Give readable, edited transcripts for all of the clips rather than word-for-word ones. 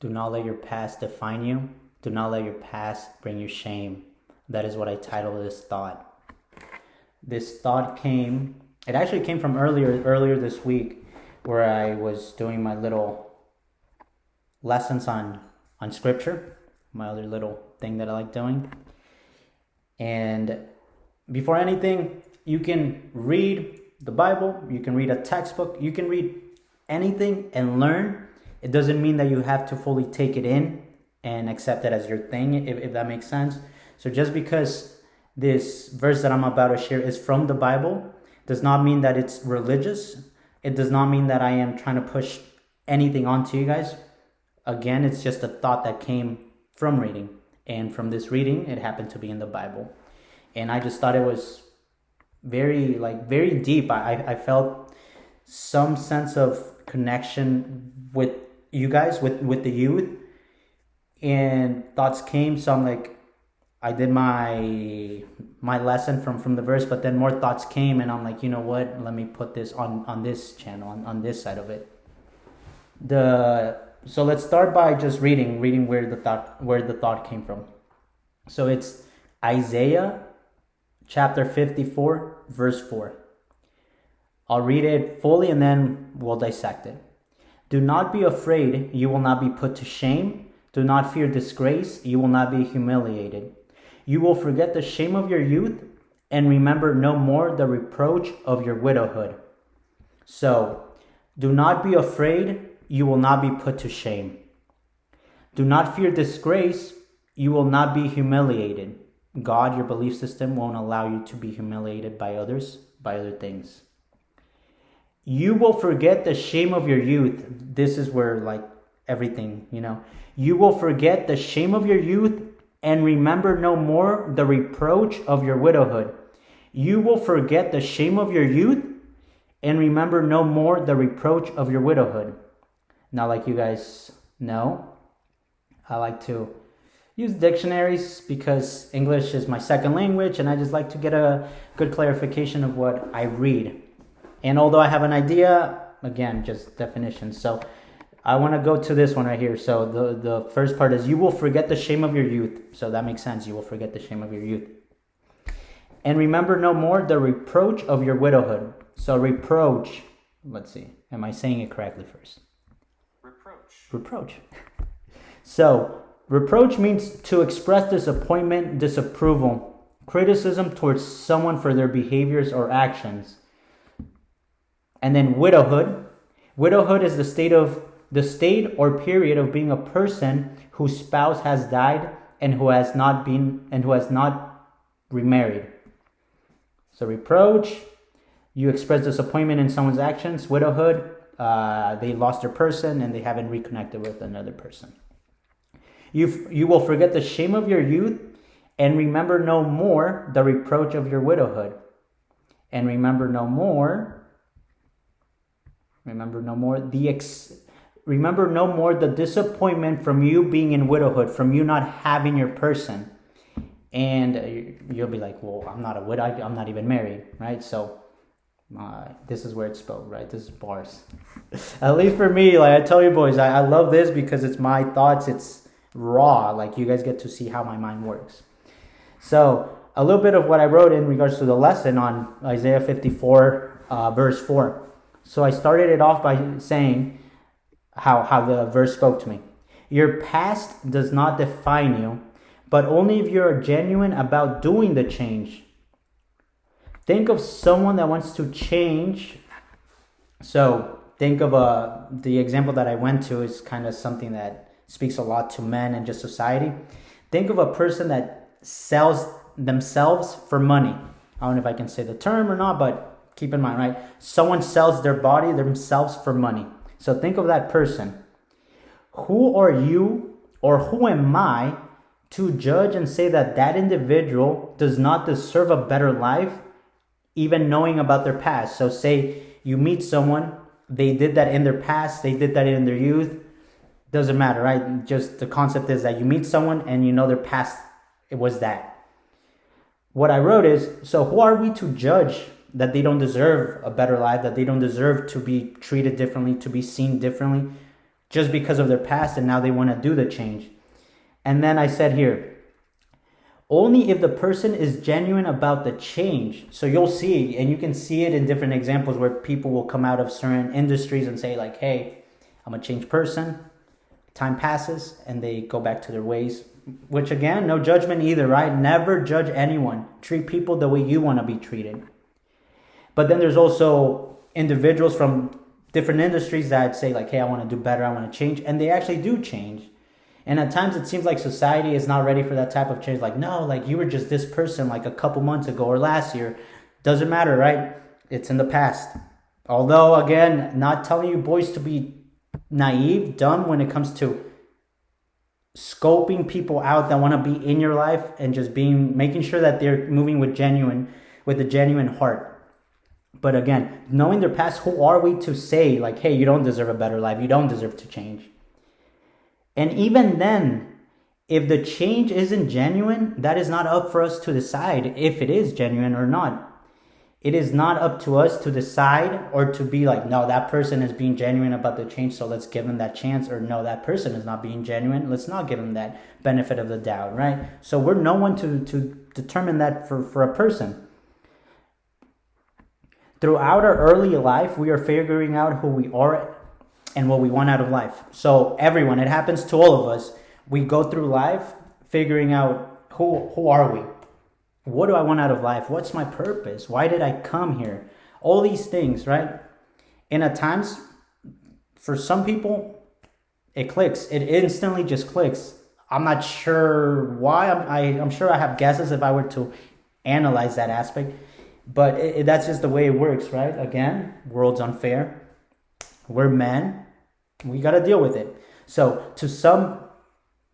Do not let your past define you. Do not let your past bring you shame. That is what I titled this thought. This thought it actually came from earlier this week, where I was doing my little lessons on scripture, my other little thing that I like doing. And before anything, you can read the Bible, you can read a textbook, you can read anything and learn. It doesn't mean that you have to fully take it in and accept it as your thing, if that makes sense. So just because this verse that I'm about to share is from the Bible does not mean that it's religious. It does not mean that I am trying to push anything onto you guys. Again, it's just a thought that came from reading. And from this reading, it happened to be in the Bible. And I just thought it was very deep. I felt some sense of connection with you guys, with the youth. And thoughts came, so I'm like, I did my lesson from the verse, but then more thoughts came, and I'm like, you know what? Let me put this on this channel, on this side of it. So let's start by just reading where the thought came from. So it's Isaiah chapter 54, verse 4. I'll read it fully and then we'll dissect it. Do not be afraid, you will not be put to shame. Do not fear disgrace, you will not be humiliated. You will forget the shame of your youth and remember no more the reproach of your widowhood. So, do not be afraid, you will not be put to shame. Do not fear disgrace, you will not be humiliated. God, your belief system, won't allow you to be humiliated by others, by other things. You will forget the shame of your youth. This is where everything, You will forget the shame of your youth and remember no more the reproach of your widowhood. You will forget the shame of your youth and remember no more the reproach of your widowhood. Now, like you guys know, I like to use dictionaries because English is my second language, and I just like to get a good clarification of what I read. And although I have an idea, again, just definitions. So I want to go to this one right here. So the first part is, you will forget the shame of your youth. So that makes sense. You will forget the shame of your youth. And remember no more the reproach of your widowhood. So reproach, let's see. Am I saying it correctly first? Reproach. So reproach means to express disappointment, disapproval, criticism towards someone for their behaviors or actions. And then widowhood. Widowhood is the state or period of being a person whose spouse has died and who has not remarried. So reproach, you express disappointment in someone's actions. Widowhood, they lost their person and they haven't reconnected with another person. You will forget the shame of your youth and remember no more the reproach of your widowhood. And remember no more the disappointment from you being in widowhood, from you not having your person. And you'll be like, well, I'm not a widow, I'm not even married, right? So this is where it's spelled, right? This is bars. At least for me, I tell you boys, I love this because it's my thoughts, it's raw. You guys get to see how my mind works. So a little bit of what I wrote in regards to the lesson on Isaiah 54, verse 4. So I started it off by saying how the verse spoke to me. Your past does not define you, but only if you're genuine about doing the change. Think of someone that wants to change. So think of the example that I went to is kind of something that speaks a lot to men and just society. Think of a person that sells themselves for money. I don't know if I can say the term or not, but keep in mind, right? Someone sells their body, themselves for money. So think of that person. Who are you or who am I to judge and say that individual does not deserve a better life, even knowing about their past? So say you meet someone, they did that in their past, they did that in their youth. Doesn't matter, right? Just the concept is that you meet someone and you know their past, it was that. What I wrote is, so who are we to judge that they don't deserve a better life, that they don't deserve to be treated differently, to be seen differently? just because of their past, and now they want to do the change. And then I said here, only if the person is genuine about the change. So you'll see, and you can see it in different examples where people will come out of certain industries and say like, hey, I'm a changed person. Time passes and they go back to their ways, which again, no judgment either, right? Never judge anyone. Treat people the way you want to be treated. But then there's also individuals from different industries that say like, hey, I want to do better, I want to change. And they actually do change. And at times it seems like society is not ready for that type of change. Like, no, like you were just this person like a couple months ago or last year. Doesn't matter, right? It's in the past. Although, again, not telling you boys to be naive, dumb when it comes to scoping people out that want to be in your life and just making sure that they're moving with a genuine heart. But again, knowing their past, who are we to say like, hey, you don't deserve a better life, you don't deserve to change? And even then, if the change isn't genuine, that is not up for us to decide if it is genuine or not. It is not up to us to decide or to be like, no, that person is being genuine about the change, so let's give them that chance. Or no, that person is not being genuine, let's not give them that benefit of the doubt, right? So we're no one to determine that for a person. Throughout our early life, we are figuring out who we are and what we want out of life. So everyone, it happens to all of us. We go through life figuring out who are we? What do I want out of life? What's my purpose? Why did I come here? All these things, right? And at times, for some people, it clicks. It instantly just clicks. I'm not sure why. I'm sure I have guesses if I were to analyze that aspect. But that's just the way it works, right? Again, world's unfair. We're men. We got to deal with it. So to some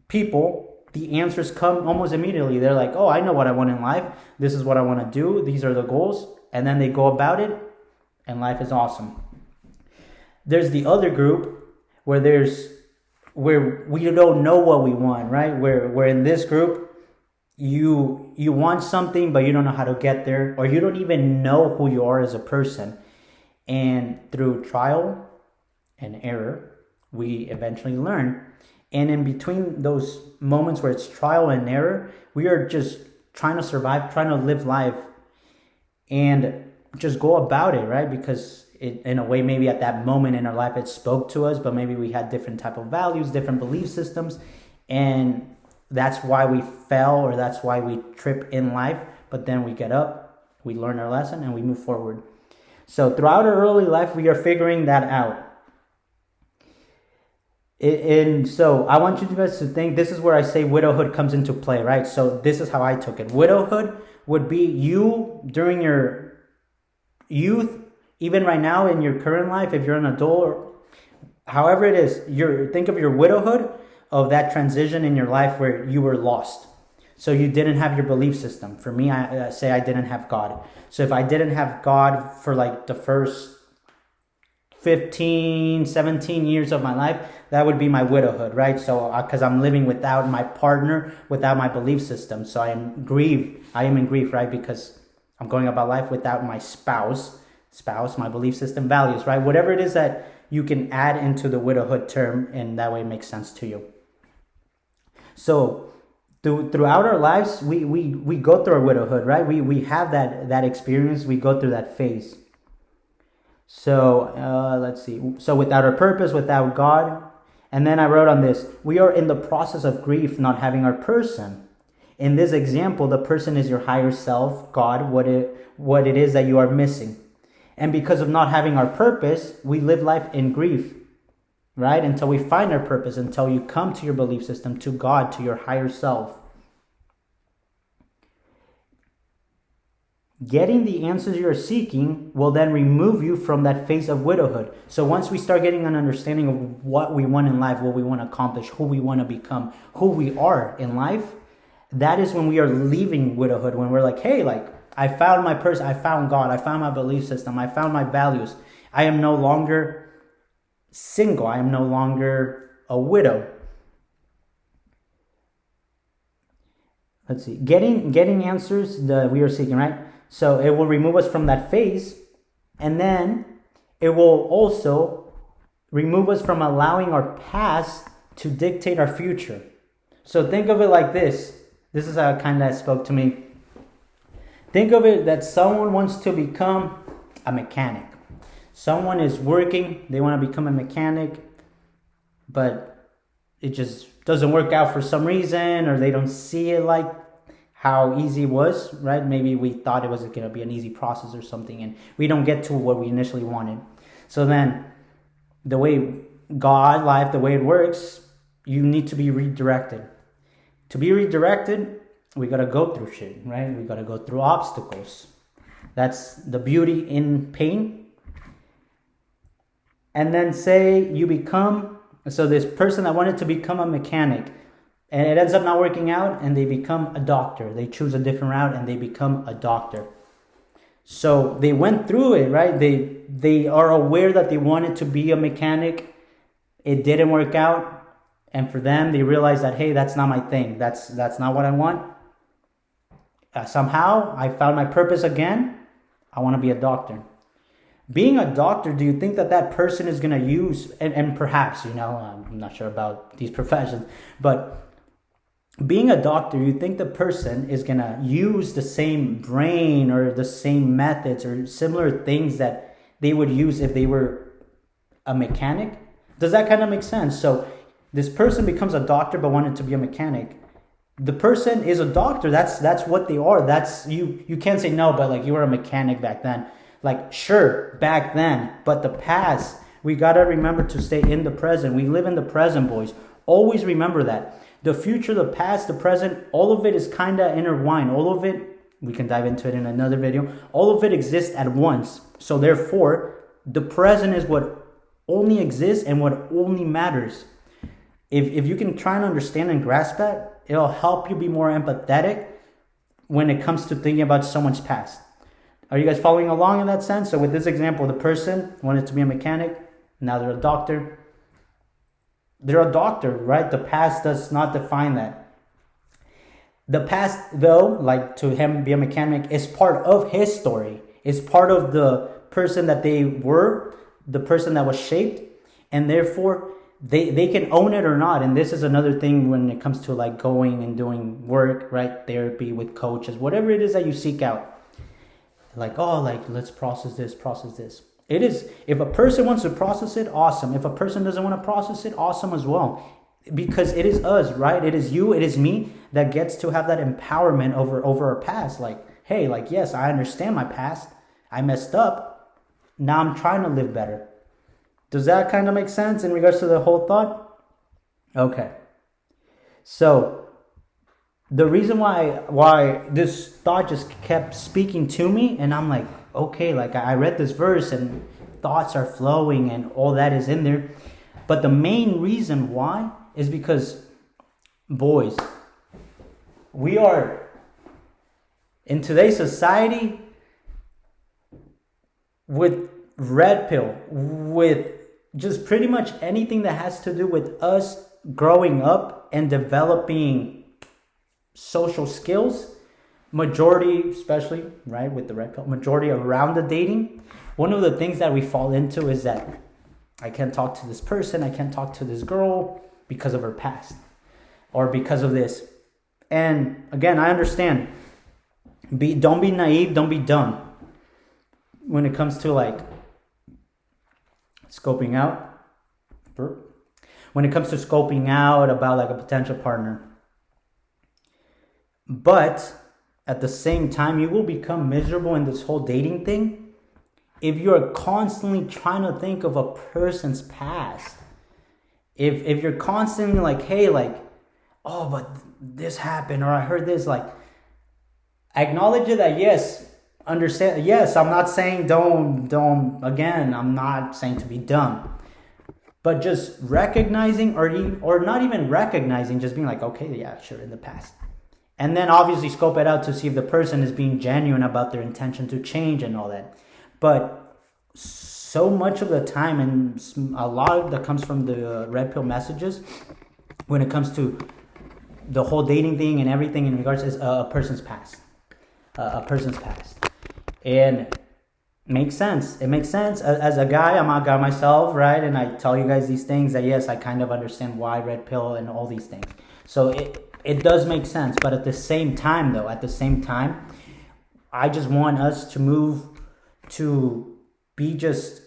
people, the answers come almost immediately. They're like, oh, I know what I want in life. This is what I want to do. These are the goals. And then they go about it, and life is awesome. There's the other group where we don't know what we want, right? Where in this group, you want something, but you don't know how to get there, or you don't even know who you are as a person. And through trial and error, we eventually learn. And in between those moments where it's trial and error, we are just trying to survive, trying to live life and just go about it, right? Because in a way, maybe at that moment in our life, it spoke to us, but maybe we had different type of values, different belief systems. And that's why we fell, or that's why we trip in life. But then we get up, we learn our lesson, and we move forward. So throughout our early life, we are figuring that out. And so I want you guys to think, this is where I say widowhood comes into play, right? So this is how I took it. Widowhood would be you during your youth, even right now in your current life, if you're an adult, or however it is, think of your widowhood of that transition in your life where you were lost. So you didn't have your belief system. For me, I say I didn't have God. So if I didn't have God for like the first 15, 17 years of my life, that would be my widowhood, right? So because I'm living without my partner, without my belief system. So I am in grief, right? Because I'm going about life without my spouse, my belief system, values, right? Whatever it is that you can add into the widowhood term, and that way it makes sense to you. So throughout our lives, we go through our widowhood, right? We have that experience. We go through that phase. So let's see. So without our purpose, without God. And then I wrote on this, we are in the process of grief, not having our person. In this example, the person is your higher self, God, what it is that you are missing. And because of not having our purpose, we live life in grief, right? Until we find our purpose, until you come to your belief system, to God, to your higher self. Getting the answers you're seeking will then remove you from that phase of widowhood. So once we start getting an understanding of what we want in life, what we want to accomplish, who we want to become, who we are in life, that is when we are leaving widowhood, when we're like, hey, like, I found my person, I found God, I found my belief system, I found my values. I am no longer single, I am no longer a widow. Let's see, getting answers that we are seeking, right? So it will remove us from that phase, and then it will also remove us from allowing our past to dictate our future. So think of it like this. This is how it kind of spoke to me. Think of it that someone wants to become a mechanic. Someone is working, they want to become a mechanic, but it just doesn't work out for some reason, or they don't see it like how easy it was, right? Maybe we thought it was going to be an easy process or something, and we don't get to what we initially wanted. So then, the way God, life, the way it works, you need to be redirected. To be redirected, we got to go through shit, right? We got to go through obstacles. That's the beauty in pain. And then say you become, so this person that wanted to become a mechanic, and it ends up not working out, and they become a doctor. They choose a different route and they become a doctor. So they went through it, right? They are aware that they wanted to be a mechanic. It didn't work out. And for them, they realized that, hey, that's not my thing. That's not what I want. Somehow, I found my purpose again. I want to be a doctor. Being a doctor, do you think that person is going to use, and perhaps, I'm not sure about these professions, but being a doctor, you think the person is going to use the same brain or the same methods or similar things that they would use if they were a mechanic? Does that kind of make sense? So this person becomes a doctor but wanted to be a mechanic. The person is a doctor. That's what they are. That's you can't say no, but like you were a mechanic back then. Like sure, back then, but the past, we got to remember to stay in the present. We live in the present, boys. Always remember that. The future, the past, the present, all of it is kind of intertwined. All of it, we can dive into it in another video. All of it exists at once. So therefore, the present is what only exists and what only matters. If you can try and understand and grasp that, it'll help you be more empathetic when it comes to thinking about someone's past. Are you guys following along in that sense? So with this example, the person wanted to be a mechanic. Now they're a doctor. They're a doctor, right? The past does not define that. The past, though, like to him be a mechanic, is part of his story. It's part of the person that they were, the person that was shaped. And therefore, they can own it or not. And this is another thing when it comes to like going and doing work, right? Therapy with coaches, whatever it is that you seek out. Like, let's process this. It is, if a person wants to process it, awesome. If a person doesn't want to process it, awesome as well. Because it is us, right? It is you, it is me that gets to have that empowerment over our past. Like, hey, yes, I understand my past. I messed up. Now I'm trying to live better. Does that kind of make sense in regards to the whole thought? Okay. So the reason why this thought just kept speaking to me, and I'm like, okay, I read this verse and thoughts are flowing and all that is in there. But the main reason why is because, boys, we are, in today's society, with red pill, with just pretty much anything that has to do with us growing up and developing social skills, majority, especially, right, with the red pill, majority around the dating, one of the things that we fall into is that I can't talk to this person, I can't talk to this girl because of her past or because of this. And again, I understand. Don't be naive, don't be dumb when it comes to scoping out. When it comes to scoping out about a potential partner. But at the same time, you will become miserable in this whole dating thing if you're constantly trying to think of a person's past. If you're constantly hey, oh, but this happened, or I heard this, acknowledge it that yes, understand, yes, I'm not saying again, I'm not saying to be dumb. But just recognizing or not even recognizing, just being okay, yeah, sure, in the past. And then obviously scope it out to see if the person is being genuine about their intention to change and all that. But so much of the time, and a lot of that comes from the red pill messages, when it comes to the whole dating thing and everything in regards to a person's past. And Makes sense. It makes sense. As a guy, I'm a guy myself, right? And I tell you guys these things that yes, I kind of understand why red pill and all these things. So it does make sense. But at the same time, though, I just want us to move to be just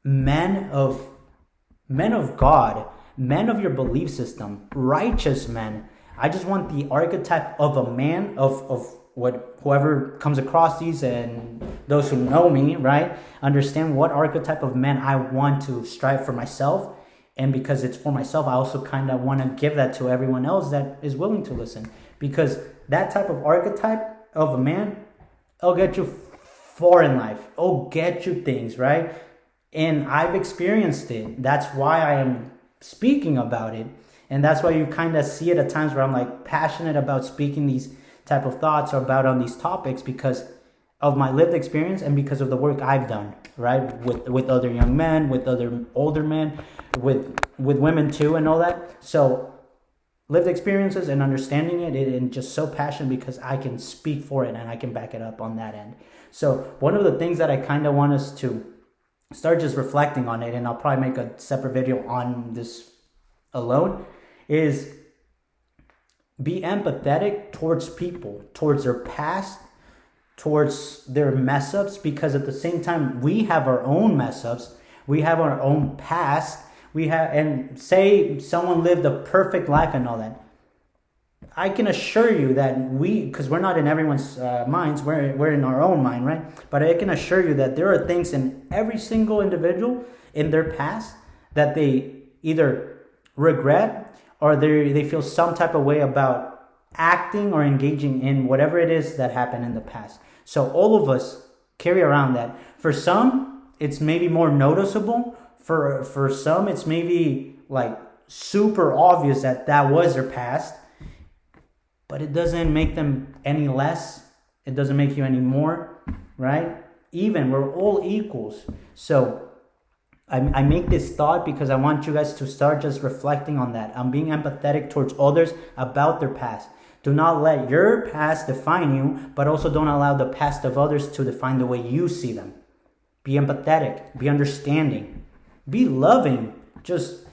men of God, men of your belief system, righteous men. I just want the archetype of a man of what whoever comes across these and those who know me, right, understand what archetype of men I want to strive for myself. And because it's for myself, I also kind of want to give that to everyone else that is willing to listen. Because that type of archetype of a man, it'll get you far in life. It'll get you things, right? And I've experienced it. That's why I am speaking about it. And that's why you kind of see it at times where I'm like passionate about speaking these type of thoughts or about on these topics because of my lived experience and because of the work I've done, right? With other young men, with other older men, with women too and all that. So lived experiences and understanding it and just so passionate because I can speak for it and I can back it up on that end. So one of the things that I kind of want us to start just reflecting on it, and I'll probably make a separate video on this alone, is be empathetic towards people, towards their past, towards their mess ups, because at the same time we have our own mess ups, we have our own past, and say someone lived a perfect life and all that. I can assure you that because we're not in everyone's minds, we're in our own mind, right? But I can assure you that there are things in every single individual in their past that they either regret or they feel some type of way about acting or engaging in whatever it is that happened in the past. So all of us carry around that. For some, it's maybe more noticeable. For some, it's maybe like super obvious that was their past. But it doesn't make them any less. It doesn't make you any more, right? Even, we're all equals. So I make this thought because I want you guys to start just reflecting on that. I'm being empathetic towards others about their past. Do not let your past define you, but also don't allow the past of others to define the way you see them. Be empathetic, be understanding, be loving. Just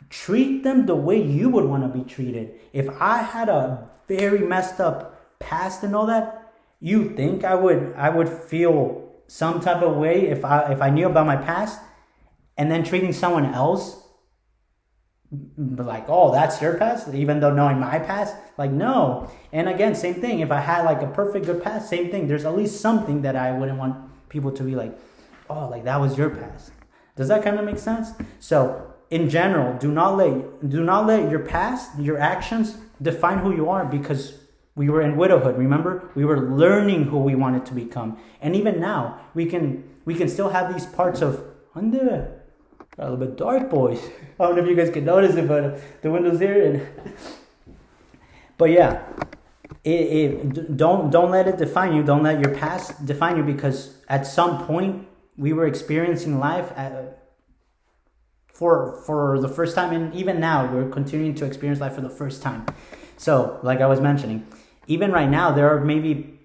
treat them the way you would want to be treated. If I had a very messed up past and all that, you think I would feel some type of way if I knew about my past and then treating someone else like, oh, that's your past, even though knowing my past? Like, no. And again, same thing. If I had like a perfect good past, same thing. There's at least something that I wouldn't want people to be like, oh, like that was your past. Does that kind of make sense? So in general, do not let your past, your actions define who you are, because we were in widowhood. Remember, we were learning who we wanted to become. And even now, we can still have these parts of under. Got a little bit dark, boys. I don't know if you guys can notice it, but the window's here. But yeah, don't let it define you. Don't let your past define you, because at some point we were experiencing life for the first time, and even now we're continuing to experience life for the first time. So, like I was mentioning, even right now there are maybe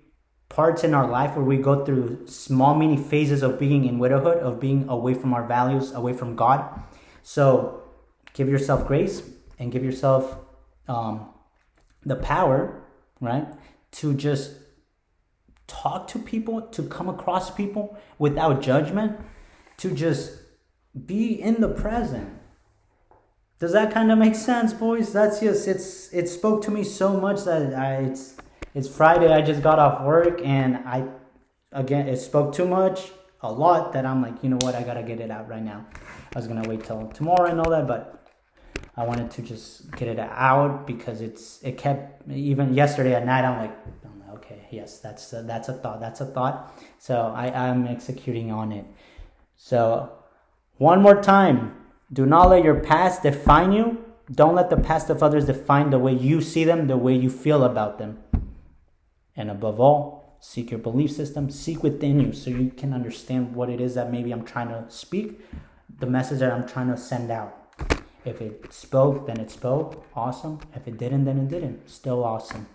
parts in our life where we go through small mini phases of being in widowhood, of being away from our values, away from God. So give yourself grace and give yourself the power, right, to just talk to people, to come across people without judgment, to just be in the present. Does that kind of make sense, boys? That's just, it spoke to me so much that it's Friday, I just got off work, and it spoke too much, a lot, that I'm like, you know what, I gotta get it out right now. I was gonna wait till tomorrow and all that, but I wanted to just get it out because it kept, even yesterday at night, I'm like, okay, yes, that's a thought. So I'm executing on it. So one more time, do not let your past define you. Don't let the past of others define the way you see them, the way you feel about them. And above all, seek your belief system, seek within you so you can understand what it is that maybe I'm trying to speak, the message that I'm trying to send out. If it spoke, then it spoke. Awesome. If it didn't, then it didn't. Still awesome.